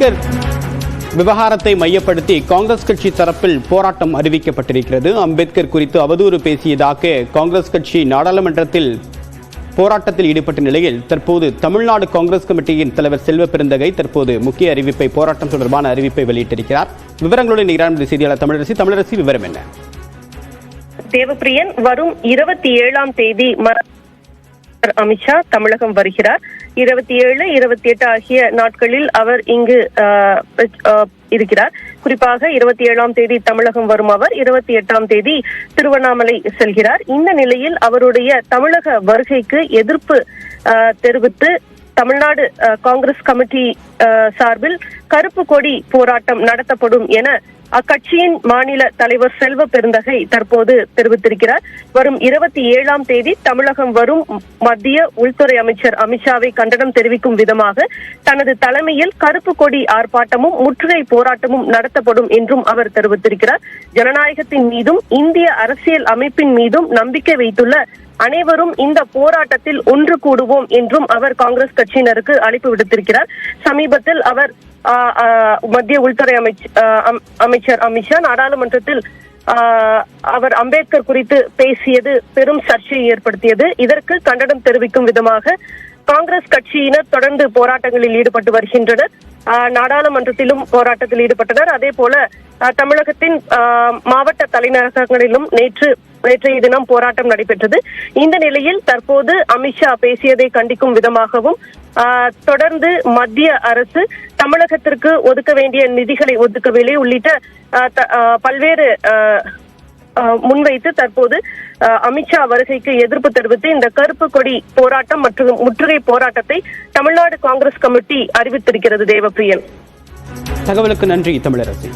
அம்பேத்கர் விவகாரத்தை மையப்படுத்தி காங்கிரஸ் கட்சி தரப்பில் போராட்டம் அறிவிக்கப்பட்டிருக்கிறது. அம்பேத்கர் குறித்து அவதூறு பேசியதாக காங்கிரஸ் கட்சி நாடாளுமன்றத்தில் போராட்டத்தில் ஈடுபட்ட நிலையில் தற்போது தமிழ்நாடு காங்கிரஸ் கமிட்டியின் தலைவர் செல்வ பெருந்தகை தற்போது முக்கிய அறிவிப்பை, போராட்டம் தொடர்பான அறிவிப்பை வெளியிட்டிருக்கிறார். விவரங்களுடன் இராணுவ செய்தியாளர் தமிழரசி, விவரம் என்ன? தேவப்பிரியன், வரும் 27ஆம் தேதி அமித்ஷா தமிழகம் வருகிறார். 27, 28 ஆகிய நாட்களில் அவர் இங்கு இருக்கிறார். குறிப்பாக 27ஆம் தேதி தமிழகம் வரும் அவர் 28ஆம் தேதி திருவண்ணாமலை செல்கிறார். இந்த நிலையில் அவருடைய தமிழக வருகைக்கு எதிர்ப்பு தெரிவித்து தமிழ்நாடு காங்கிரஸ் கமிட்டி சார்பில் கருப்பு கொடி போராட்டம் நடத்தப்படும் என அக்கட்சியின் மாநில தலைவர் செல்வ பெருந்தகை தற்போது தெரிவித்திருக்கிறார். வரும் 27ஆம் தேதி தமிழகம் வரும் மத்திய உள்துறை அமைச்சர் அமித்ஷாவை கண்டனம் தெரிவிக்கும் விதமாக தனது தலைமையில் கருப்பு கொடி ஆர்ப்பாட்டமும் முற்றுகை போராட்டமும் நடத்தப்படும் என்றும் அவர் தெரிவித்திருக்கிறார். ஜனநாயகத்தின் மீதும் இந்திய அரசியல் அமைப்பின் மீதும் நம்பிக்கை வைத்துள்ள அனைவரும் இந்த போராட்டத்தில் ஒன்று கூடுவோம் என்றும் அவர் காங்கிரஸ் கட்சியினருக்கு அழைப்பு விடுத்திருக்கிறார். சமீபத்தில் அவர் மத்திய உள்துறை அமைச்சர் அமித்ஷா நாடாளுமன்றத்தில் அவர் அம்பேத்கர் குறித்து பேசியது பெரும் சர்ச்சையை ஏற்படுத்தியது. இதற்கு கண்டனம் தெரிவிக்கும் விதமாக காங்கிரஸ் கட்சியினர் தொடர்ந்து போராட்டங்களில் ஈடுபட்டு வருகின்றனர். நாடாளுமன்றத்திலும் போராட்டத்தில் ஈடுபட்டனர். அதே போல தமிழகத்தின் மாவட்ட தலைநகரங்களிலும் நேற்றைய தினம் போராட்டம் நடைபெற்றது. இந்த நிலையில் தற்போது அமித்ஷா பேசியதை கண்டிக்கும் விதமாகவும் தொடர்ந்து மத்திய அரசு தமிழகத்திற்கு ஒதுக்க வேண்டிய நிதிகளை ஒதுக்கவில்லை உள்ளிட்ட பல்வேறு முன்வைத்து தற்போது அமித்ஷா வருகைக்கு எதிர்ப்பு தெரிவித்து இந்த கருப்பு கொடி போராட்டம் மற்றும் முற்றுகை போராட்டத்தை தமிழ்நாடு காங்கிரஸ் கமிட்டி அறிவித்திருக்கிறது. தேவப்பிரியன், தகவலுக்கு நன்றி தமிழரசி.